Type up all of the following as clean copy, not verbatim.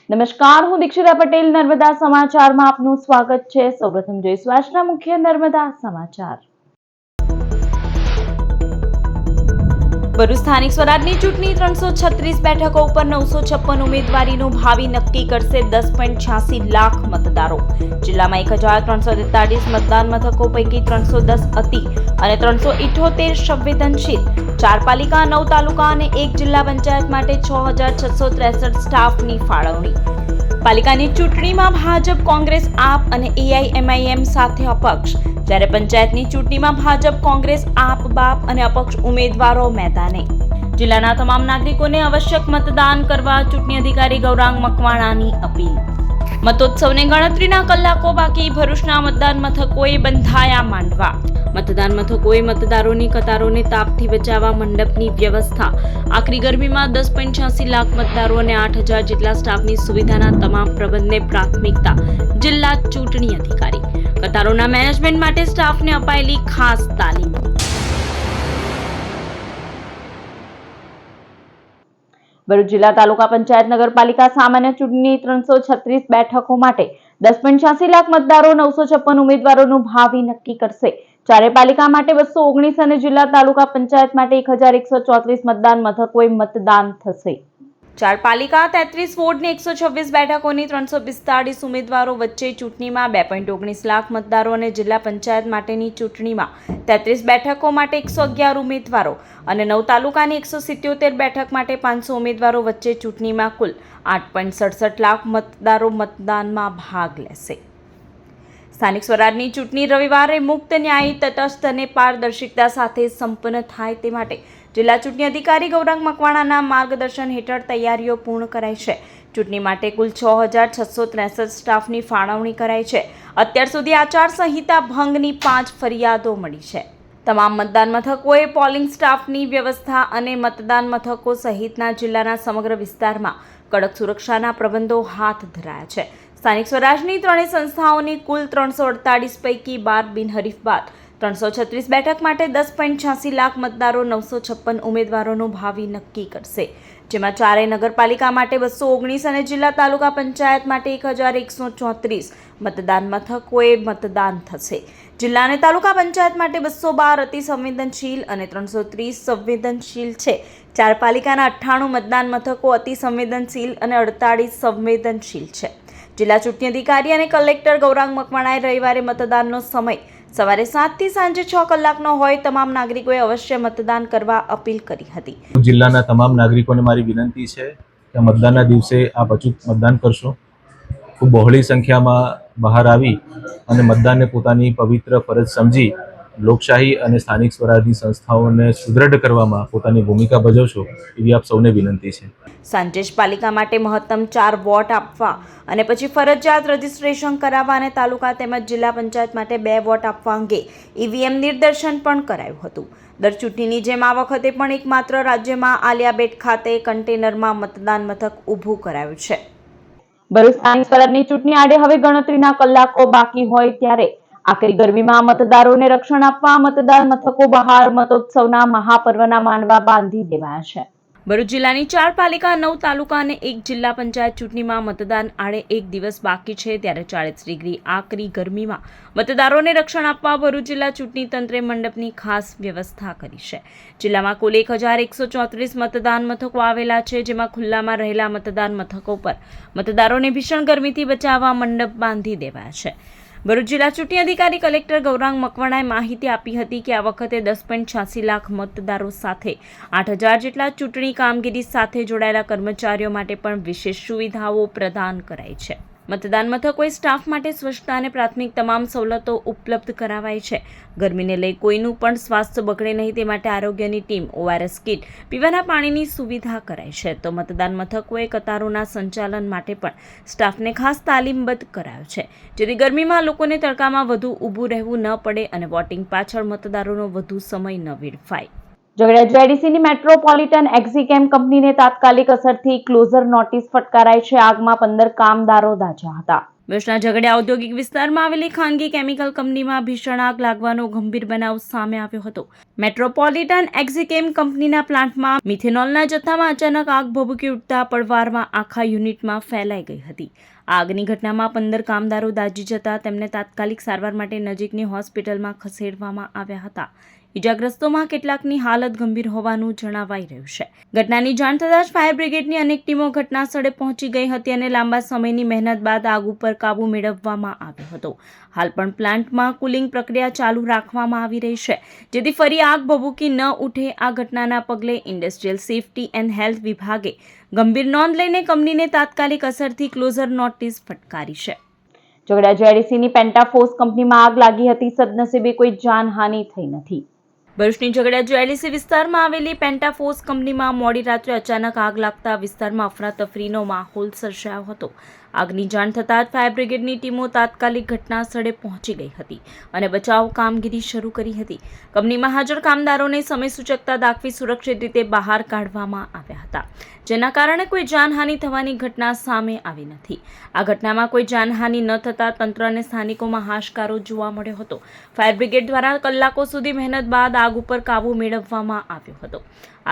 નમસ્કાર, હું દીક્ષિતા પટેલ નર્મદા સમાચારમાં આપનું સ્વાગત છે। સૌપ્રથમ જોઈશું આજના મુખ્ય નર્મદા સમાચાર। ભરૂચ સ્થાનિક સ્વરાજની ચૂંટણી 336 બેઠકો ઉપર 956 ઉમેદવારીનું ભાવિ નક્કી કરશે 10.86 લાખ મતદારો। જિલ્લામાં 1343 મતદાન મથકો પૈકી 310 અતિ અને 378 સંવેદનશીલ, 4 પાલિકા, 9 તાલુકા અને 1 જિલ્લા પંચાયત માટે 6663 સ્ટાફની ફાળવણી। પાલિકાની ચૂંટણીમાં ભાજપ, કોંગ્રેસ, આપ અને AIMIM સાથે અપક્ષ, જ્યારે પંચાયતની ચૂંટણીમાં ભાજપ, કોંગ્રેસ, આપ, બાપ અને અપક્ષ ઉમેદવારો મેદાને। જિલ્લાના તમામ નાગરિકોને આવશ્યક મતદાન કરવા ચૂંટણી અધિકારી ગૌરાંગ મકવાણાની અપીલ। મતોત્સવને ગણતરીના કલાકો બાકી, ભરૂચના મતદાન મથકોએ બંધાયા માંડવા। મતદાન મથકોએ મતદારોની કતારોને તાપથી બચાવવા મંડપની વ્યવસ્થા। આકરી ગરમીમાં 10.86 લાખ મતદારો અને 8000 જેટલા સ્ટાફની સુવિધાના તમામ પ્રબંધને પ્રાથમિકતા, જિલ્લા ચૂંટણી અધિકારી। કતારોના મેનેજમેન્ટ માટે સ્ટાફને અપાયેલી ખાસ તાલીમ। ભરૂચ જિલ્લા તાલુકા પંચાયત નગરપાલિકા સામાન્ય ચૂંટણી 336 બેઠકો માટે 10.86 લાખ મતદારો 956 ઉમેદવારોનું ભાવિ નક્કી કરશે। ચારે પાલિકા માટે 219 અને જિલ્લા તાલુકા પંચાયત માટે 1134 મતદાન મથકોએ મતદાન થશે। 4 પાલિકા, 33 વોર્ડની 126 બેઠકોની 345 ઉમેદવારો વચ્ચે ચૂંટણીમાં 2.19 લાખ મતદારો અને જિલ્લા પંચાયત માટેની ચૂંટણીમાં 33 બેઠકો માટે 111 ઉમેદવારો અને 9 તાલુકાની 177 બેઠક માટે 500 ઉમેદવારો વચ્ચે ચૂંટણીમાં કુલ 8.67 લાખ મતદારો મતદાનમાં ભાગ લેશે। સ્થાનિક સ્વરાજની ચૂંટણી રવિવારે મુક્ત, ન્યાયી, તટસ્થ અને પારદર્શિતા સાથે સંપન્ન થાય તે માટે જિલ્લા ચૂંટણી અધિકારી ગૌરાંગ મકવાણાના માર્ગદર્શન હેઠળ તૈયારીઓ પૂર્ણ કરાઈ છે। ચૂંટણી માટે કુલ 6663 સ્ટાફની ફાળવણી કરાઈ છે। અત્યાર સુધી આચારસંહિતા ભંગની 5 ફરિયાદો મળી છે। તમામ મતદાન મથકોએ પોલિંગ સ્ટાફની વ્યવસ્થા અને મતદાન મથકો સહિતના જિલ્લાના સમગ્ર વિસ્તારમાં કડક સુરક્ષાના પ્રબંધો હાથ ધરાયા છે। સ્થાનિક સ્વરાજની ત્રણેય સંસ્થાઓની કુલ 348 પૈકી 12 બિનહરીફ બાદ 336 બેઠક માટે 10.86 લાખ મતદારો 956 ઉમેદવારોનું ભાવિ નક્કી કરશે, જેમાં ચારેય નગરપાલિકા માટે 219 અને જિલ્લા તાલુકા પંચાયત માટે 1134 મતદાન મથકોએ મતદાન થશે। જિલ્લા અને તાલુકા પંચાયત માટે 212 અતિ સંવેદનશીલ અને 330 સંવેદનશીલ છે। 4 પાલિકાના 98 મતદાન મથકો અતિ સંવેદનશીલ અને 48 સંવેદનશીલ છે। જિલ્લા ચૂંટણી અધિકારી અને કલેક્ટર ગૌરાંગ મકવાણાએ રવિવારે મતદાનનો સમય સવારે 7 થી સાંજે 6 કલાકનો હોય તમામ નાગરિકોએ અવશ્ય મતદાન કરવા અપીલ કરી હતી। જિલ્લાના તમામ નાગરિકોને મારી વિનંતી છે કે મતદાનના દિવસે આપ અચૂક મતદાન કરશો। ખૂબ બહોળી સંખ્યામાં બહાર આવી અને મતદાનને પોતાની પવિત્ર ફરજ સમજી લોકશાહી અને સ્થાનિક સ્વરાજની સંસ્થાઓને સુદૃઢ કરવામાં પોતાની ભૂમિકા ભજવશો એવી આપ સૌને વિનંતી છે। સાંજેશ પાલિકા માટે મહત્તમ 4 વોટ આપવા અને પછી ફરજિયાત રજીસ્ટ્રેશન કરાવવા અને તાલુકા તેમજ જિલ્લા પંચાયત માટે 2 વોટ આપવા અંગે EVM નિદર્શન પણ કરાયું હતું। દર ચૂંટણીની જેમ આ વખતે પણ એકમાત્ર રાજ્યમાં આલિયાબેટ ખાતે કન્ટેનરમાં મતદાન મથક ઊભું કરાયું છે। ભરૂચ સ્થાનિક સ્વરાજની ચૂંટણી આડે હવે ગણતરીના કલાકો બાકી હોય ત્યારે આકરી ગરમીમાં મતદારોને રક્ષણ આપવા મતદાન મથકો બહાર મતોત્સવના મહાપર્વના માંડવા બાંધી દેવાયા છે। ભરૂચ જિલ્લાની 4 પાલિકા, 9 તાલુકા અને 1 જિલ્લા પંચાયત ચૂંટણીમાં મતદાન આડે 1 દિવસ બાકી છે ત્યારે 40 ડિગ્રી આકરી ગરમીમાં મતદારોને રક્ષણ આપવા ભરૂચ જિલ્લા ચૂંટણી તંત્રે મંડપની ખાસ વ્યવસ્થા કરી છે। જિલ્લામાં કુલ 1134 મતદાન મથકો આવેલા છે, જેમાં ખુલ્લામાં રહેલા મતદાન મથકો પર મતદારોને ભીષણ ગરમીથી બચાવવા મંડપ બાંધી દેવાયા છે। ભરૂચ જિલ્લા ચૂંટણી અધિકારી કલેક્ટર ગૌરાંગ મકવાણાએ માહિતી આપી હતી કે આ વખતે 10.86 લાખ મતદારો સાથે 8000 જેટલા ચૂંટણી કામગીરી સાથે જોડાયેલા કર્મચારીઓ માટે પણ વિશેષ સુવિધાઓ પ્રદાન કરાઈ છે। મતદાન મથકોએ સ્ટાફ માટે સ્વચ્છતા અને પ્રાથમિક તમામ સવલતો ઉપલબ્ધ કરાવાઈ છે। ગરમીને લઈ કોઈનું પણ સ્વાસ્થ્ય બગડે નહીં તે માટે આરોગ્યની ટીમ, ORS કિટ, પીવાના પાણીની સુવિધા કરાઈ છે। તો મતદાન મથકોએ કતારોના સંચાલન માટે પણ સ્ટાફને ખાસ તાલીમબદ્ધ કરાયો છે, જેથી ગરમીમાં લોકોને તડકામાં વધુ ઊભું રહેવું ન પડે અને વોટિંગ પાછળ મતદારોનો વધુ સમય ન વેડફાય। ઝઘડિયા JIDCની મેટ્રોપોલિટન એક્ઝિકેમ કંપનીને તાત્કાલિક અસરથી ક્લોઝર નોટિસ ફટકારાઈ છે। આગમાં 15 કામદારો દાઝ્યા હતા। ભરૂચના ઝઘડિયા ઔદ્યોગિક વિસ્તારમાં આવેલી ખાનગી કેમિકલ કંપનીમાં ભીષણ આગ લાગવાનો ગંભીર બનાવ સામે આવ્યો હતો. મેટ્રોપોલિટન એક્ઝિકેમ કંપનીના પ્લાન્ટમાં મિથેનોલના જથ્થામાં અચાનક આગ ભભૂકી ઉઠતા પળવારમાં આખા યુનિટમાં ફેલાઈ ગઈ હતી. આગની ઘટનામાં 15 કામદારો દાઝી જતા તેમને તાત્કાલિક સારવાર માટે નજીકની હોસ્પિટલમાં ખસેડવામાં આવ્યા હતા. ઇજાગ્રસ્તોમાં કેટલાકની હાલત ગંભીર હોવાનું જણાવાઈ રહ્યું છે. ઘટનાની જાણ થતાં જ ફાયર બ્રિગેડની અનેક ટીમો ઘટના સ્થળે પહોંચી ગઈ હતી અને લાંબા સમયની મહેનત બાદ આગ ઉપર કાબૂ મેળવવામાં આવ્યો હતો. હાલ પણ પ્લાન્ટમાં કુલિંગ પ્રક્રિયા ચાલુ રાખવામાં આવી રહી છે, જેથી ફરી આગ ભભૂકી ન ઉઠે. આ ઘટનાના પગલે ઇન્ડસ્ટ્રીયલ સેફટી એન્ડ હેલ્થ વિભાગે ગંભીર નોંધ લઈને કંપનીને તાત્કાલિક અસરથી ક્લોઝર નોટિસ ફટકારી છે. ઝઘડિયા જેડીસીની પેન્ટાફોસ કંપનીમાં આગ લાગી હતી. સદનસીબે કોઈ જાનહાનિ થઈ નથી. ભરૂચની ઝઘડિયા જેડીસી વિસ્તારમાં આવેલી પેન્ટાફોસ કંપનીમાં મોડી રાત્રે અચાનક આગ લાગતા વિસ્તારમાં અફરાતફરીનો માહોલ સર્જાયો હતો. આગની જાણ થતાં જ ફાયર બ્રિગેડની ટીમો તાત્કાલિક ઘટના સ્થળે પહોંચી ગઈ હતી અને બચાવ કામગીરી શરૂ કરી હતી. કંપનીમાં હાજર કામદારોને સમય સૂચકતા દાખવી સુરક્ષિત રીતે બહાર કાઢવામાં આવ્યા હતા, જેના કારણે કોઈ જાનહાનિ થવાની ઘટના સામે આવી નથી. આ ઘટનામાં કોઈ જાનહાનિ ન થતાં તંત્ર અને સ્થાનિકોમાં હાશકારો જોવા મળ્યો હતો. ફાયર બ્રિગેડ દ્વારા કલાકો સુધી મહેનત બાદ આગ ઉપર કાબૂ મેળવવામાં આવ્યો હતો.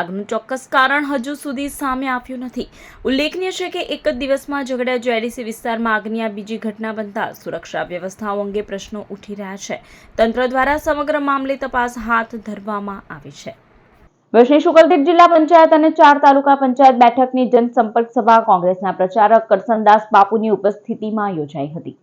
આગનું ચોક્કસ કારણ હજુ સુધી સામે આવ્યું નથી. ઉલ્લેખનીય છે કે એક જ દિવસમાં ઝઘડિયા જેડીસી વિસ્તારમાં આગની આ બીજી ઘટના બનતા સુરક્ષા વ્યવસ્થાઓ અંગે પ્રશ્નો ઉઠી રહ્યા છે. તંત્ર દ્વારા સમગ્ર મામલે તપાસ હાથ ધરવામાં આવી છે. ભરૂચની શુકલતીર્થ જિલ્લા પંચાયત અને 4 તાલુકા પંચાયત બેઠકની જનસંપર્ક સભા કોંગ્રેસના પ્રચારક કરસનદાસ બાપુની ઉપસ્થિતિમાં યોજાઈ હતી.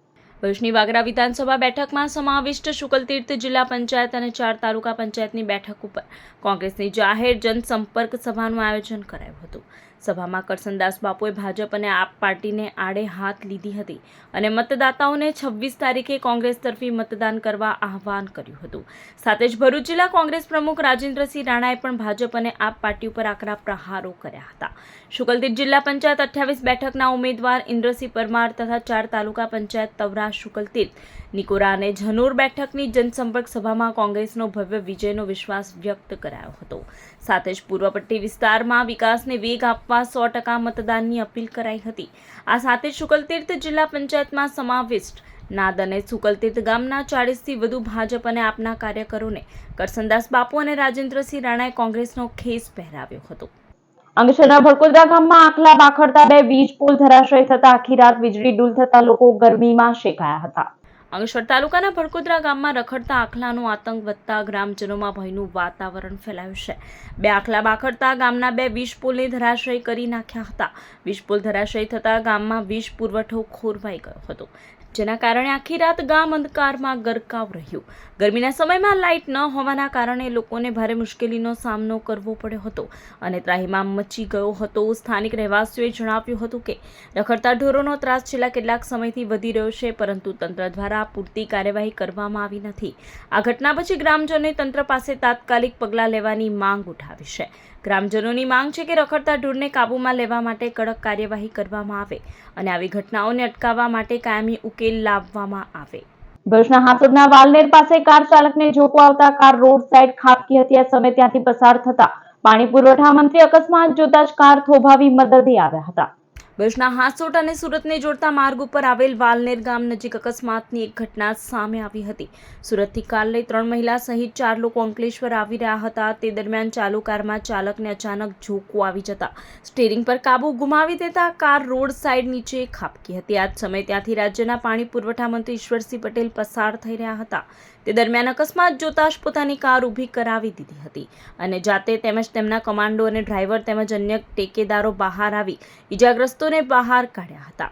ભરૂચની વાગરા વિધાનસભા બેઠકમાં સમાવિષ્ટ શુકલતીર્થ જિલ્લા પંચાયત અને 4 તાલુકા પંચાયતની બેઠક ઉપર કોંગ્રેસની જાહેર જનસંપર્ક સભાનું આયોજન કરાયું હતું. સભામાં કરસનદાસ બાપુએ ભાજપ અને આપ પાર્ટીને આડે હાથ લીધી હતી અને મતદાતાઓને 26 તારીખે કોંગ્રેસ તરફી મતદાન કરવા આહવાન કર્યું હતું. સાથે જ ભરૂચ જિલ્લા કોંગ્રેસ પ્રમુખ રાજેન્દ્રસિંહ રાણાએ પણ ભાજપ અને આપ પાર્ટી ઉપર આકરા પ્રહારો કર્યા હતા. શુકલતીર્થ જિલ્લા પંચાયત 28 બેઠકના ઉમેદવાર ઇન્દ્રસિંહ પરમાર તથા 4 તાલુકા પંચાયત તવરા, શુકલતીર્થ, નિકોરા અને જનોર બેઠકની જનસંપર્ક સભામાં કોંગ્રેસનો ભવ્ય વિજયનો વિશ્વાસ વ્યક્ત કરાયો હતો. સાથે જ પૂર્વ પટ્ટી વિસ્તારમાં વિકાસને વેગ આપવા 100% મતદાનની અપીલ કરાઈ હતી. આ સાથે શુકલતીર્થ જિલ્લા પંચાયતમાં સમાવિષ્ટ નાદ અને શુકલતીર્થ ગામના 40થી વધુ ભાજપ અને આપના કાર્યકરોને કરસનદાસ બાપુ અને રાજેન્દ્રસિંહ રાણાએ કોંગ્રેસનો ખેસ પહેરાવ્યો હતો. અંકલેશ્વરના ભડકોદરા ગામમાં આખલા બાખડતા 2 વીજ પોલ ધરાશયી થતા આખી રાત વીજળી ડૂલ થતા લોકો ગરમીમાં શેકાયા હતા. અંકલેશ્વર તાલુકાના ભડકોદરા ગામમાં રખડતા આખલાનો આતંક વધતા ગ્રામજનોમાં ભયનું વાતાવરણ ફેલાયું છે. 2 આખલા બાખડતા ગામના 2 વીજ પોલને ધરાશયી કરી નાખ્યા હતા. વીજ પોલ ધરાશયી થતા ગામમાં વીજ પુરવઠો ખોરવાઈ ગયો હતો, જેના કારણે આખી રાત ગામ અંધકારમાં ગરકાવ રહ્યું. ગરમીના સમયમાં લાઇટ ન હોવાના કારણે લોકોને ભારે મુશ્કેલીનો સામનો કરવો પડ્યો હતો અને ત્રાહિમામ મચી ગયો હતો. સ્થાનિક રહેવાસીઓએ જણાવ્યું હતું કે રખડતા ઢોરોનો ત્રાસ છેલ્લા કેટલાક સમયથી વધી રહ્યો છે, પરંતુ તંત્ર દ્વારા પૂરતી કાર્યવાહી કરવામાં આવી નથી. આ ઘટના પછી ગ્રામજનોએ તંત્ર પાસે તાત્કાલિક પગલાં લેવાની માંગ ઉઠાવી છે. ગ્રામજનોની માંગ છે કે રખડતા ઢોરને કાબૂમાં લેવા માટે કડક કાર્યવાહી કરવામાં આવે અને આવી ઘટનાઓને અટકાવવા માટે કાયમી ઉકેલ લાવવામાં આવે. ભરૂચના હાસોદના વાલનેર પાસે કાર ચાલકને ઝોકો આવતા કાર રોડ સાઈડ ખાબકી હતી. આ સમયે ત્યાંથી પસાર થતા પાણી પુરવઠા મંત્રી અકસ્માત જોતા જ કાર થોભાવી મદદે આવ્યા હતા. ભરૂચના હાસોટ અને સુરતને જોડતા માર્ગ ઉપર આવેલ વાલનેર ગામ નજીક અકસ્માતની એક ઘટના સામે આવી હતી. સુરતથી કાર લઈ 3 મહિલા સહિત 4 લોકો અંકલેશ્વર આવી રહ્યા હતા. તે દરમિયાન ચાલુ કારમાં ચાલકને અચાનક ઝોકો આવી જતા સ્ટીરિંગ પર કાબુ ગુમાવી દેતા કાર રોડ સાઈડ નીચે ખાબકી હતી. આ જ સમયે ત્યાંથી રાજ્યના પાણી પુરવઠા મંત્રી ઈશ્વરસિંહ પટેલ પસાર થઈ રહ્યા હતા. તે દરમિયાન અકસ્માત જોતા જ પોતાની કાર ઊભી કરાવી દીધી હતી અને જાતે તેમજ તેમના કમાન્ડો અને ડ્રાઈવર તેમજ અન્ય ટેકેદારો બહાર આવી ઇજાગ્રસ્તોને બહાર કાઢ્યા હતા.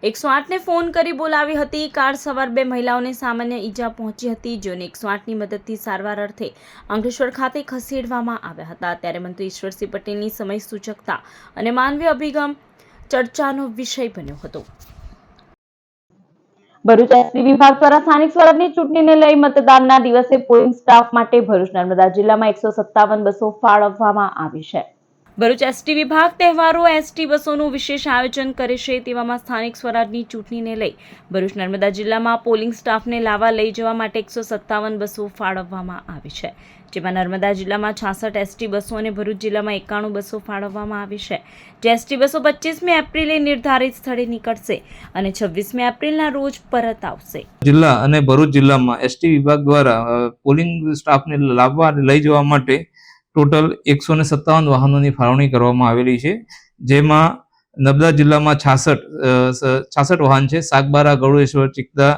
108ને ફોન કરી બોલાવી હતી. કાર સવાર 2 મહિલાઓને સામાન્ય ઈજા પહોંચી હતી, જેઓને 108ની મદદથી સારવાર અર્થે અંકલેશ્વર ખાતે ખસેડવામાં આવ્યા હતા. ત્યારે મંત્રી ઈશ્વરસિંહ પટેલની સમય સૂચકતા અને માનવીય અભિગમ ચર્ચાનો વિષય બન્યો હતો. ભરૂચ એસટી વિભાગ દ્વારા સ્થાનિક સ્વરાજની ચૂંટણીને લઈ મતદાનના દિવસે પોલિંગ સ્ટાફ માટે ભરૂચ નર્મદા જિલ્લામાં 157 બસો ફાળવવામાં આવી છે. ભરૂચ એસટી વિભાગ તહેવારો એસટી બસોનું વિશેષ આયોજન કરે છે. તેવામાં સ્થાનિક સ્વરાજની ચૂંટણીને લઈ ભરૂચ નર્મદા જિલ્લામાં પોલિંગ સ્ટાફને લાવવા લઈ જવા માટે 157 બસો ફાળવવામાં આવી છે. જેમાં નર્મદા જિલ્લામાં 66 એસટી બસો અને ભરૂચ જિલ્લામાં 91 બસો ફાળવવામાં આવી છે. જે એસટી બસો 25મી એપ્રિલે નિર્ધારિત સ્થળે નીકળશે અને 26મી એપ્રિલના રોજ પરત આવશે. જિલ્લા અને ભરૂચ જિલ્લામાં એસટી વિભાગ દ્વારા પોલિંગ સ્ટાફને લાવવા અને લઈ જવા માટે ટોટલ 157 વાહનોની ફાળવણી કરવામાં આવેલી છે. જેમાં નર્મદા જિલ્લામાં 66 વાહન છે. સાગબારા, ગળુએશ્વર, ચિકદા,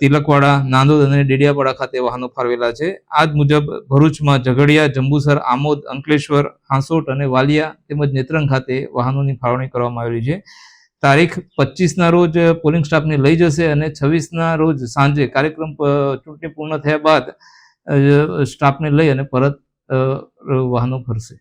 તિલકવાડા, નાંદોદ અને ડેડિયાપાડા ખાતે વાહનો ફાળવેલા છે. આ જ મુજબ ભરૂચમાં ઝઘડિયા, જંબુસર, આમોદ, અંકલેશ્વર, હાંસોટ અને વાલિયા તેમજ નેત્રંગ ખાતે વાહનોની ફાળવણી કરવામાં આવેલી છે. તારીખ 25ના રોજ પોલિંગ સ્ટાફને લઈ જશે અને 26ના રોજ સાંજે કાર્યક્રમ ચૂંટણી પૂર્ણ થયા બાદ સ્ટાફને લઈ અને પરત વાહનો ફરશે.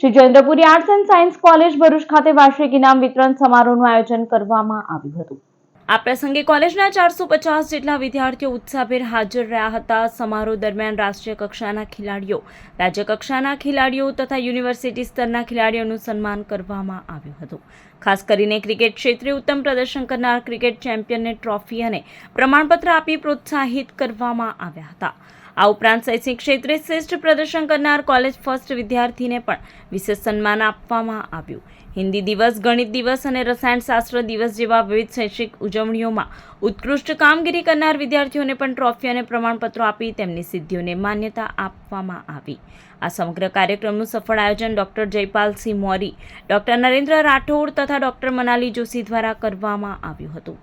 Shri Jayendrapuri arts and science college Bharuch ખાતે વાર્ષિક ઇનામ વિતરણ સમારોહનું આયોજન કરવામાં આવ્યું હતું. આ પ્રસંગે કોલેજના 450 જેટલા વિદ્યાર્થીઓ ઉત્સાહભેર હાજર રહ્યા હતા. સમારોહ દરમિયાન રાષ્ટ્રીય કક્ષાના ખેલાડીઓ, રાજ્ય કક્ષાના ખેલાડીઓ તથા યુનિવર્સિટી સ્તરના ખેલાડીઓનું સન્માન કરવામાં આવ્યું હતું. ખાસ કરીને ક્રિકેટ ક્ષેત્રે ઉત્તમ પ્રદર્શન કરનાર ક્રિકેટ ચેમ્પિયનને ટ્રોફી અને પ્રમાણપત્ર આપી પ્રોત્સાહિત કરવામાં આવ્યા હતા. આ ઉપરાંત શૈક્ષણિક ક્ષેત્રે શ્રેષ્ઠ પ્રદર્શન કરનાર કોલેજ ફર્સ્ટ વિદ્યાર્થીને પણ વિશેષ સન્માન આપવામાં આવ્યું. હિન્દી દિવસ, ગણિત દિવસ અને રસાયણશાસ્ત્ર દિવસ જેવા વિવિધ શૈક્ષણિક ઉજવણીઓમાં ઉત્કૃષ્ટ કામગીરી કરનાર વિદ્યાર્થીઓને પણ ટ્રોફી અને પ્રમાણપત્રો આપી તેમની સિદ્ધિઓને માન્યતા આપવામાં આવી. આ સમગ્ર કાર્યક્રમનું સફળ આયોજન ડોક્ટર જયપાલસિંહ મોરી, ડોક્ટર નરેન્દ્ર રાઠોડ તથા ડોક્ટર મનાલી જોશી દ્વારા કરવામાં આવ્યું હતું.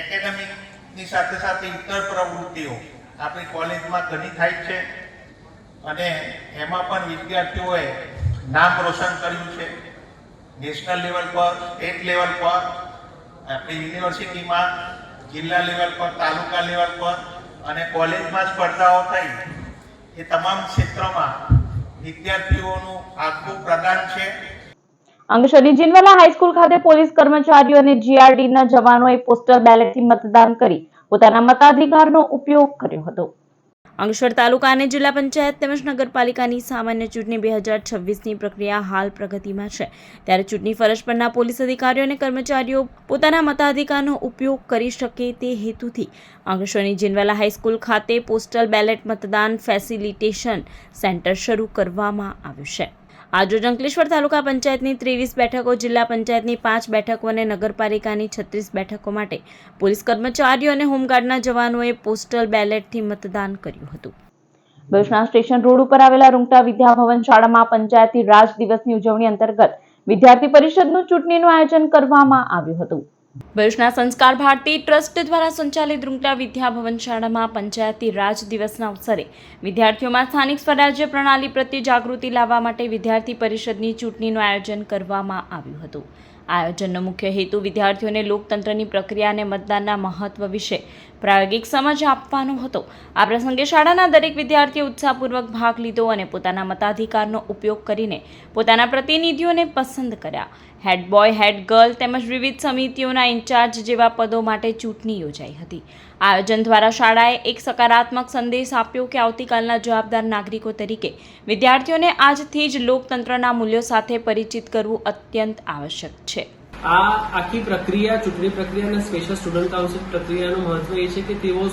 એકેડેમિકની સાથે સાથે ઇતર પ્રવૃત્તિઓ આપણી કોલેજમાં ઘણી થાય છે અને એમાં પણ વિદ્યાર્થીઓએ નામ રોશન કર્યું છે. નેશનલ લેવલ પર, સ્ટેટ લેવલ પર, આપણી યુનિવર્સિટીમાં, જિલ્લા લેવલ પર, તાલુકા લેવલ પર અને કોલેજમાં સ્પર્ધાઓ થઈ. એ તમામ ક્ષેત્રોમાં વિદ્યાર્થીઓનું આગવું પ્રદાન છે. અંકલેશ્વરની જીનવાલા હાઈસ્કૂલ ખાતે પોલીસ કર્મચારીઓ અને જીઆરડીના જવાનોએ પોસ્ટલ બેલેટથી મતદાન કરી પોતાના મતાધિકારનો ઉપયોગ કર્યો હતો. અંકલેશ્વર તાલુકા અને જિલ્લા પંચાયત તેમજ નગરપાલિકાની સામાન્ય ચૂંટણી 2026ની પ્રક્રિયા હાલ પ્રગતિમાં છે. ત્યારે ચૂંટણી ફરજ પરના પોલીસ અધિકારીઓ અને કર્મચારીઓ પોતાના મતાધિકારનો ઉપયોગ કરી શકે તે હેતુથી અંકલેશ્વરની જીનવાલા હાઈસ્કૂલ ખાતે પોસ્ટલ બેલેટ મતદાન ફેસિલિટેશન સેન્ટર શરૂ કરવામાં આવ્યું છે. આજરોજ અંકલેશ્વર તાલુકા પંચાયતની 23 બેઠકો, જિલ્લા પંચાયતની 5 બેઠકો અને નગરપાલિકાની 36 બેઠકો માટે પોલીસ કર્મચારીઓ અને હોમગાર્ડના જવાનોએ પોસ્ટલ બેલેટથી મતદાન કર્યું હતું. ભરૂચના સ્ટેશન રોડ ઉપર આવેલા રૂંગટા વિદ્યાભવન શાળામાં પંચાયતી રાજ દિવસની ઉજવણી અંતર્ગત વિદ્યાર્થી પરિષદનું ચૂંટણીનું આયોજન કરવામાં આવ્યું હતું. ભરૂચના સંસ્કાર ભારતી ટ્રસ્ટ દ્વારા સંચાલિત રૂંગટા વિદ્યાભવન શાળામાં પંચાયતી રાજ દિવસના અવસરે વિદ્યાર્થીઓમાં સ્થાનિક સ્વરાજ્ય પ્રણાલી પ્રત્યે જાગૃતિ લાવવા માટે વિદ્યાર્થી પરિષદની ચૂંટણીનું આયોજન કરવામાં આવ્યું હતું. આ આયોજનનો મુખ્ય હેતુ વિદ્યાર્થીઓને લોકતંત્રની પ્રક્રિયા અને મતદાનના મહત્વ વિશે પ્રાયોગિક સમજ આપવાનો હતો. આ પ્રસંગે શાળાના દરેક વિદ્યાર્થીએ ઉત્સાહપૂર્વક ભાગ લીધો અને પોતાના મતાધિકારનો ઉપયોગ કરીને પોતાના પ્રતિનિધિઓને પસંદ કર્યા. હેડ બોય, હેડ ગર્લ તેમજ વિવિધ સમિતિઓના ઇન્ચાર્જ જેવા પદો માટે ચૂંટણી યોજાઈ હતી. આયોજન દ્વારા શાળાએ એક સકારાત્મક સંદેશ આપ્યો કે આવતીકાલના જવાબદાર નાગરિકો તરીકે વિદ્યાર્થીઓને આજથી જ લોકતંત્રના મૂલ્યો સાથે પરિચિત કરવું અત્યંત આવશ્યક છે. આ આખી પ્રક્રિયા, ચૂંટણી પ્રક્રિયા અને સ્પેશિયલ સ્ટુડન્ટ કાઉન્સિલ પ્રક્રિયાનું મહત્વ એ છે કે તેઓ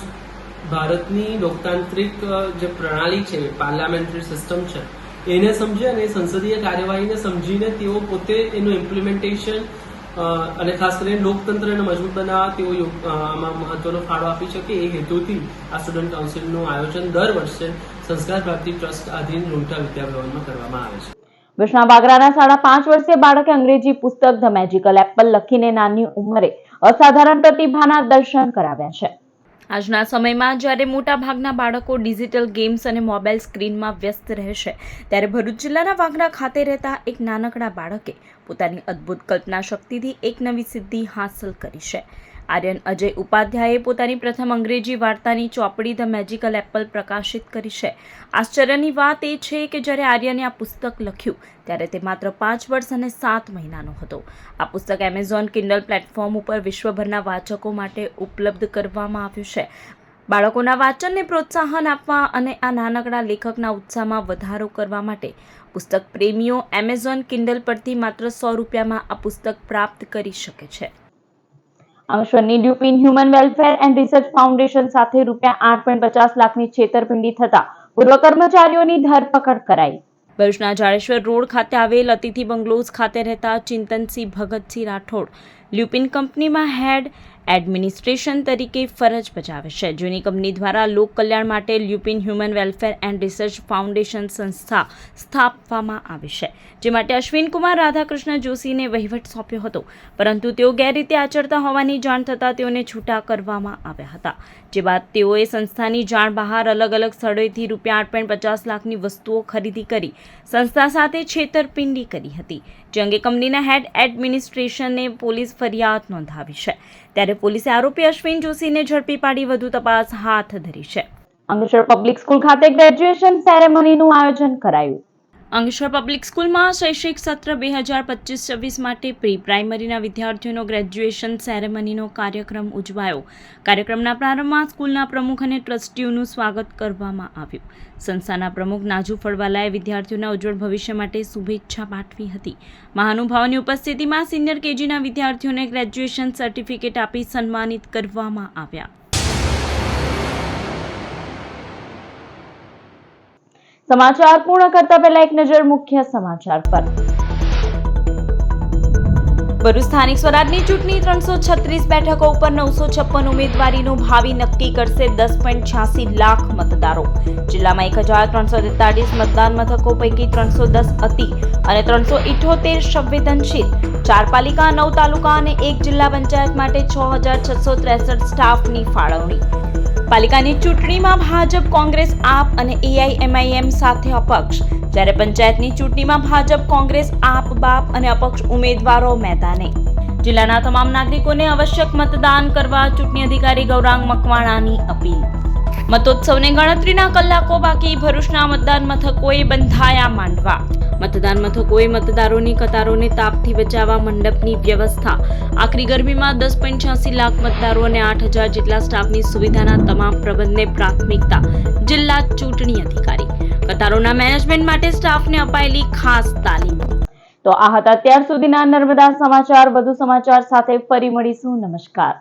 ભારતની લોકતાંત્રિક જે પ્રણાલી છે, પાર્લામેન્ટરી સિસ્ટમ છે, એને સમજે અને સંસદીય કાર્યવાહીને સમજીને તેઓ પોતે એનું ઇમ્પ્લિમેન્ટેશન અને ખાસ કરીને લોકતંત્રને મજબૂત બનાવવા તેઓ આમાં મહત્વનો ફાળો આપી શકે એ હેતુથી આ સ્ટુડન્ટ કાઉન્સિલનું આયોજન દર વર્ષે સંસ્કાર ભારતી ટ્રસ્ટ આધીન રૂંગટા વિદ્યાભવનમાં કરવામાં આવે છે. ભરૂચના બાગરાના 5.5 વર્ષીય બાળકે અંગ્રેજી પુસ્તક ધ મેજિકલ એપલ લખીને નાની ઉંમરે અસાધારણ પ્રતિભાના દર્શન કરાવ્યા છે. આજના સમયમાં જ્યારે મોટાભાગના બાળકો ડિજિટલ ગેમ્સ અને મોબાઈલ સ્ક્રીનમાં વ્યસ્ત રહે છે, ત્યારે ભરૂચ જિલ્લાના વાગરા ખાતે રહેતા એક નાનકડા બાળકે પોતાની અદ્ભુત કલ્પના શક્તિથી એક નવી સિદ્ધિ હાંસલ કરી છે. આર્યન અજય ઉપાધ્યાયે પોતાની પ્રથમ અંગ્રેજી વાર્તાની ચોપડી ધ મેજિકલ એપલ પ્રકાશિત કરી છે. આશ્ચર્યની વાત એ છે કે જ્યારે આર્યને આ પુસ્તક લખ્યું ત્યારે તે માત્ર 5 વર્ષ અને 7 મહિનાનો હતો. આ પુસ્તક એમેઝોન કિન્ડલ પ્લેટફોર્મ ઉપર વિશ્વભરના વાચકો માટે ઉપલબ્ધ કરવામાં આવ્યું છે. બાળકોના વાંચનને પ્રોત્સાહન આપવા અને આ નાનકડા લેખકના ઉત્સાહમાં વધારો કરવા માટે પુસ્તક પ્રેમીઓ એમેઝોન કિન્ડલ પરથી માત્ર 100 રૂપિયામાં આ પુસ્તક પ્રાપ્ત કરી શકે છે. અંકલેશ્વરની ડ્યુપિન human welfare and research foundation સાથે રૂપિયા 8.50 લાખની છેતરપિંડી થતા પૂર્વ કર્મચારીઓની ધરપકડ કરાઈ. ભરૂચના જાડેશ્વર રોડ ખાતે આવેલ અતિથિ બંગલોઝ ખાતે રહેતા ચિંતનસિંહ ભગતસિંહ રાઠોડ લ્યુપિન કંપનીમાં હેડ એડમિનિસ્ટ્રેશન તરીકે ફરજ બજાવે છે. જૂની કંપની દ્વારા લોક કલ્યાણ માટે Lupin human welfare and research foundation સંસ્થા સ્થાપવામાં આવી છે, જે માટે અશ્વિનકુમાર રાધાકૃષ્ણ જોશીને વહીવટ સોંપ્યો હતો, પરંતુ તેઓ ગેરરીતે આચરતા હોવાની જાણ થતાં તેઓને છૂટા કરવામાં આવ્યા હતા. જે બાદ તેઓએ સંસ્થાની જાણ બહાર અલગ અલગ સ્થળોએથી ₹8.50 લાખની વસ્તુઓ ખરીદી કરી સંસ્થા સાથે છેતરપિંડી કરી હતી, જે અંગે કંપનીના હેડ એડમિનિસ્ટ્રેશને પોલીસ ફરિયાદ નોંધાવી છે. ત્યારે પોલીસે આરોપી અશ્વિન જોશીને ઝડપી પાડી વધુ તપાસ હાથ ધરી છે. અંકલેશ્વર પબ્લિક સ્કૂલ ખાતે ગ્રેજ્યુએશન સેરેમનીનું આયોજન કરાયું. અંકલેશ્વર પબ્લિક સ્કૂલમાં શૈક્ષણિક સત્ર 2025-26 માટે પ્રી પ્રાઇમરીના વિદ્યાર્થીઓનો ગ્રેજ્યુએશન સેરેમનીનો કાર્યક્રમ ઉજવાયો. કાર્યક્રમના પ્રારંભમાં સ્કૂલના પ્રમુખ અને ટ્રસ્ટીઓનું સ્વાગત કરવામાં આવ્યું. સંસ્થાના પ્રમુખ નાજુ ફળવાલાએ વિદ્યાર્થીઓના ઉજ્જવળ ભવિષ્ય માટે શુભેચ્છા પાઠવી હતી. મહાનુભાવોની ઉપસ્થિતિમાં સિનિયર કેજીના વિદ્યાર્થીઓને ગ્રેજ્યુએશન સર્ટિફિકેટ આપી સન્માનિત કરવામાં આવ્યા. સમાચાર પૂર્ણ કરતા પહેલા એક નજર મુખ્ય સમાચાર પર. ભરૂચ સ્થાનિક સ્વરાજની ચૂંટણી 336 બેઠકો ઉપર 956 ઉમેદવારીનું ભાવિ નક્કી કરશે 10.86 લાખ મતદારો. જિલ્લામાં 1343 મતદાન મથકો પૈકી 310 અતિ અને 378 સંવેદનશીલ. 4 પાલિકા 9 તાલુકા અને 1 જિલ્લા પંચાયત માટે 6663 સ્ટાફની ફાળવણી. પાલિકાની ચૂંટણીમાં ભાજપ, કોંગ્રેસ, આપ અને AIMIM સાથે અપક્ષ, જ્યારે પંચાયતની ચૂંટણીમાં ભાજપ, કોંગ્રેસ, આપ, બાપ અને અપક્ષ ઉમેદવારો મેદાને. જિલ્લાના તમામ નાગરિકોને આવશ્યક મતદાન કરવા ચૂંટણી અધિકારી ગૌરાંગ મકવાણાની અપીલ. મતોત્સવને ગણતરીના કલાકો બાકી. ભરૂચના મતદાન મથકોએ બંધાયા માંડવા. મતદાન મથકોએ મતદારોની કતારોને તાપથી બચાવવા મંડપની વ્યવસ્થા. આકરી ગરમીમાં 10.86 લાખ મતદારો અને 8000 જેટલા સ્ટાફની સુવિધાના તમામ પ્રબંધને પ્રાથમિકતા. જિલ્લા ચૂંટણી અધિકારી. કતારોના મેનેજમેન્ટ માટે સ્ટાફને અપાયેલી ખાસ તાલીમ. તો આ હતા અત્યાર સુધીના નર્મદા સમાચાર. વધુ સમાચાર સાથે ફરી મળીશું. નમસ્કાર.